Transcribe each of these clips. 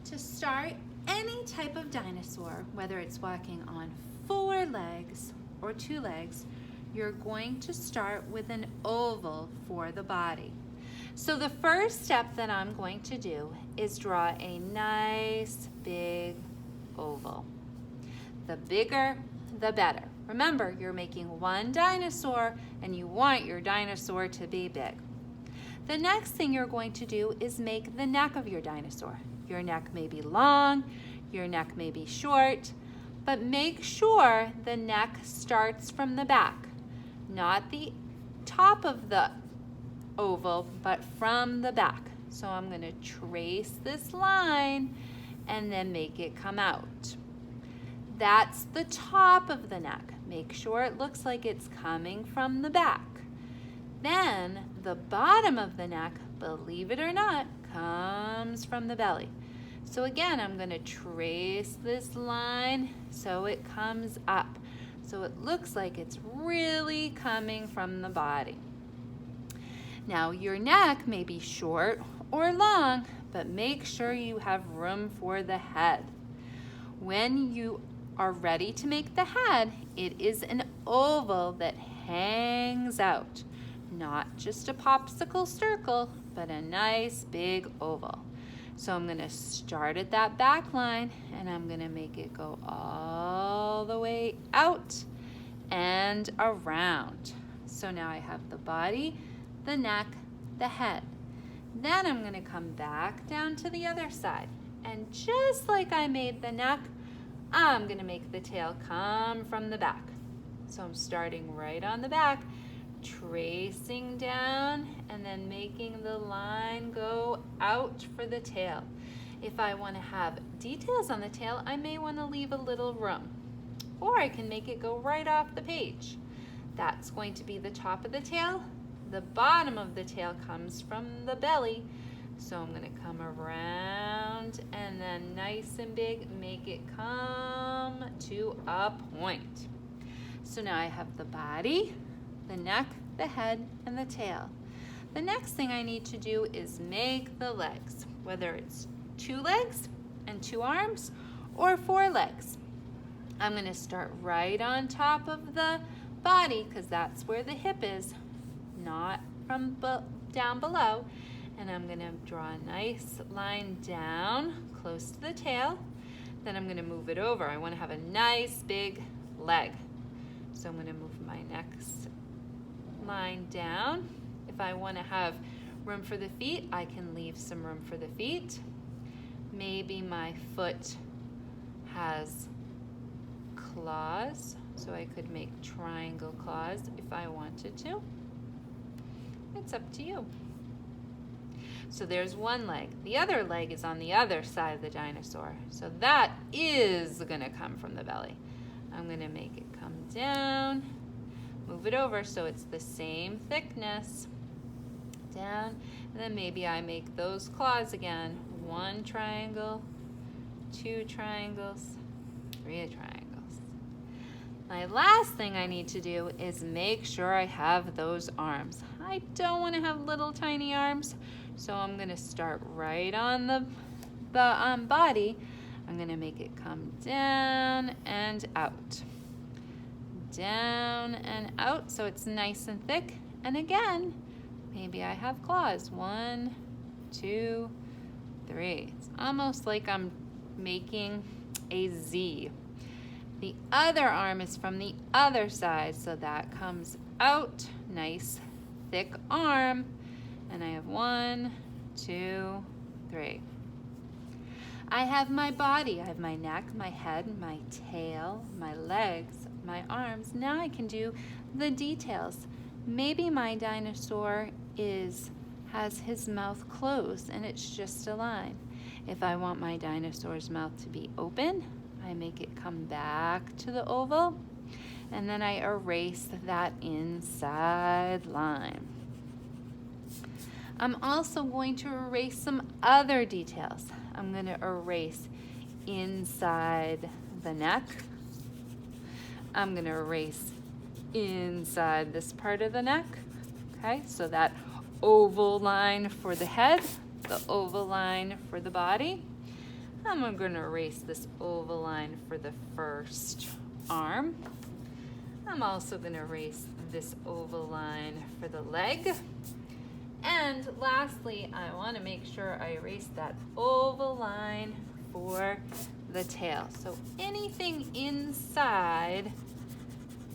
To start any type of dinosaur, whether it's walking on 4 legs or 2 legs, you're going to start with an oval for the body. So the first step that I'm going to do is draw a nice big oval. The bigger, the better. Remember, you're making one dinosaur and you want your dinosaur to be big. The next thing you're going to do is make the neck of your dinosaur. Your neck may be long, your neck may be short, but make sure the neck starts from the back, not the top of the oval, but from the back. So I'm going to trace this line and then make it come out. That's the top of the neck. Make sure it looks like it's coming from the back. Then the bottom of the neck, believe it or not, comes from the belly. So again, I'm going to trace this line so it comes up. So it looks like it's really coming from the body. Now your neck may be short or long, but make sure you have room for the head. When you are ready to make the head, it is an oval that hangs out. Not just a popsicle circle, but a nice big oval. So I'm going to start at that back line and I'm going to make it go all the way out and around. So now I have the body, the neck, the head. Then I'm going to come back down to the other side. And just like I made the neck, I'm going to make the tail come from the back. So I'm starting right on the back, tracing down and then making the line go out for the tail. If I want to have details on the tail, I may want to leave a little room, or I can make it go right off the page. That's going to be the top of the tail. The bottom of the tail comes from the belly, so I'm going to come around and then nice and big, make it come to a point. So now I have the body, the neck, the head, and the tail. The next thing I need to do is make the legs, whether it's 2 legs and 2 arms or 4 legs. I'm going to start right on top of the body because that's where the hip is, not from down below. And I'm going to draw a nice line down close to the tail. Then I'm going to move it over. I want to have a nice big leg. So I'm going to move my next line down. If I want to have room for the feet, I can leave some room for the feet. Maybe my foot has claws, so I could make triangle claws if I wanted to. It's up to you. So there's one leg. The other leg is on the other side of the dinosaur. So that is going to come from the belly. I'm going to make it come down, move it over so it's the same thickness. Down, and then maybe I make those claws again. 1 triangle, 2 triangles, 3 triangles. My last thing I need to do is make sure I have those arms. I don't want to have little tiny arms, so I'm going to start right on the body. I'm going to make it come down and out. Down and out so it's nice and thick. And again, maybe I have claws. 1, 2, 3. It's almost like I'm making a Z. The other arm is from the other side, so that comes out. Nice, thick arm. And I have 1, 2, 3. I have my body. I have my neck, my head, my tail, my legs, my arms. Now I can do the details. Maybe my dinosaur has his mouth closed and it's just a line. If I want my dinosaur's mouth to be open, I make it come back to the oval and then I erase that inside line. I'm also going to erase some other details. I'm going to erase inside the neck. I'm going to erase inside this part of the neck. Okay, so that oval line for the head, the oval line for the body. I'm going to erase this oval line for the first arm. I'm also going to erase this oval line for the leg. And lastly, I want to make sure I erase that oval line for the tail. So anything inside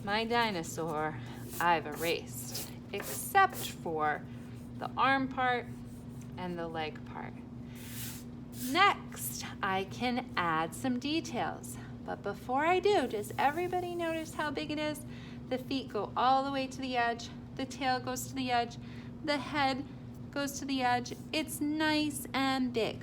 my dinosaur, I've erased, except for the arm part and the leg part. Next, I can add some details. But before I do, does everybody notice how big it is? The feet go all the way to the edge, the tail goes to the edge, the head goes to the edge. It's nice and big.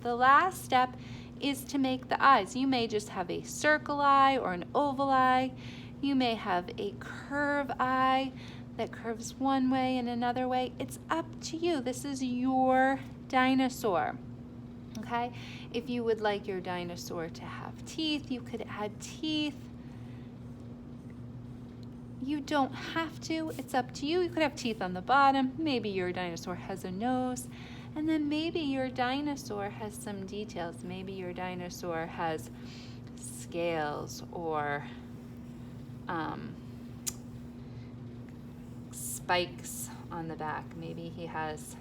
The last step is to make the eyes. You may just have a circle eye or an oval eye. You may have a curve eye that curves one way and another way. It's up to you. This is your dinosaur. Okay? If you would like your dinosaur to have teeth, you could add teeth. You don't have to. It's up to you. You could have teeth on the bottom. Maybe your dinosaur has a nose. And then maybe your dinosaur has some details. Maybe your dinosaur has scales or spikes on the back. Maybe he has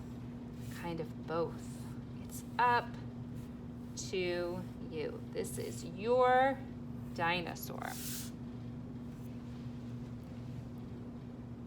kind of both. It's up to you. This is your dinosaur.